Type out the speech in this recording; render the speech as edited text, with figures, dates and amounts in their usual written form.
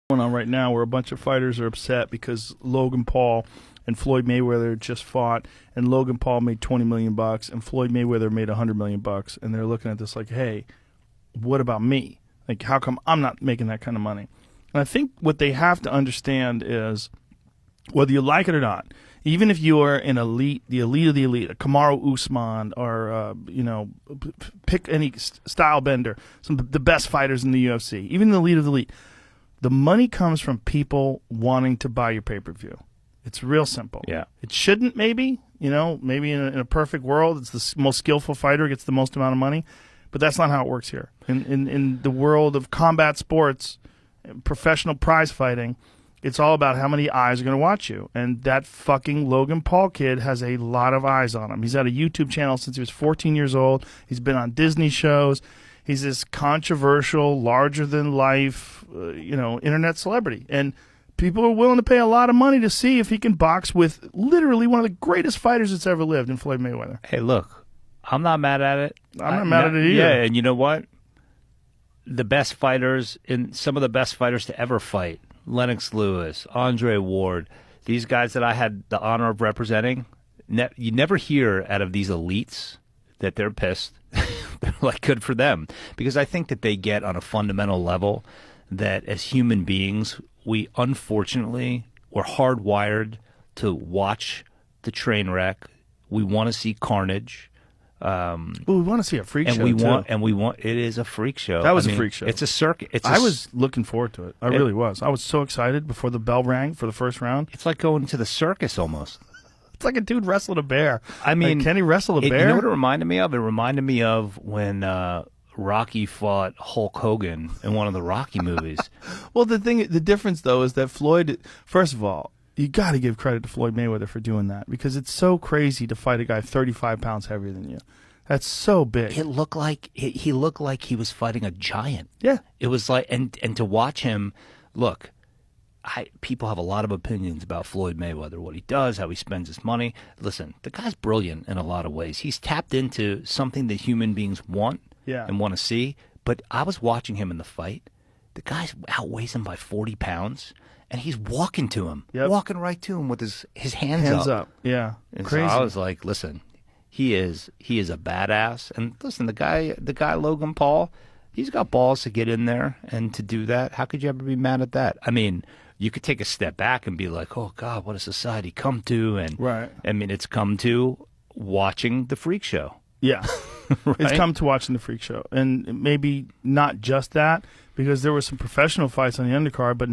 going on right now where a bunch of fighters are upset because Logan Paul and Floyd Mayweather just fought, and Logan Paul made $20 million and Floyd Mayweather made $100 million, and they're looking at this like, hey, what about me? Like, how come I'm not making that kind of money? And I think what they have to understand is, whether you like it or not, even if you are an elite, the elite of the elite, a Kamaru Usman, or pick any style bender, some of the best fighters in the UFC, even the elite of the elite, the money comes from people wanting to buy your pay-per-view. It's real simple. Yeah. It shouldn't, maybe in a perfect world, it's the most skillful fighter gets the most amount of money, but that's not how it works here. In the world of combat sports, professional prize fighting, it's all about how many eyes are going to watch you. And that fucking Logan Paul kid has a lot of eyes on him. He's had a YouTube channel since he was 14 years old. He's been on Disney shows. He's this controversial, larger-than-life, internet celebrity. And people are willing to pay a lot of money to see if he can box with literally one of the greatest fighters that's ever lived in Floyd Mayweather. Hey, look, I'm not mad at it. I'm not mad at it either. Yeah, and you know what? The best fighters, some of the best fighters to ever fight, Lennox Lewis, Andre Ward, these guys that I had the honor of representing, you never hear out of these elites that they're pissed. They're like, good for them. Because I think that they get on a fundamental level that as human beings, we unfortunately were hardwired to watch the train wreck. We want to see carnage. Well, we want to see a freak show, it is a freak show. That was a freak show. It's a circuit. I was looking forward to it. I really was. I was so excited before the bell rang for the first round. It's like going to the circus almost. It's like a dude wrestled a bear. I mean, can he wrestle a bear? You know what it reminded me of? It reminded me of when Rocky fought Hulk Hogan in one of the Rocky movies. Well, the difference though is that Floyd, first of all, you got to give credit to Floyd Mayweather for doing that, because it's so crazy to fight a guy 35 pounds heavier than you. That's so big. It looked like he looked like he was fighting a giant. Yeah. It was like, and to watch him, look, people have a lot of opinions about Floyd Mayweather, what he does, how he spends his money. Listen, the guy's brilliant in a lot of ways. He's tapped into something that human beings want and want to see. But I was watching him in the fight. The guy outweighs him by 40 pounds, and he's walking to him, walking right to him with his hands up. Yeah, and crazy. So I was like, listen, he is a badass. And listen, the guy Logan Paul, he's got balls to get in there and to do that. How could you ever be mad at that? I mean, you could take a step back and be like, oh, God, what has society come to? And right. I mean, it's come to watching the freak show. Yeah. Right? It's come to watching the freak show. And maybe not just that, because there were some professional fights on the undercard, but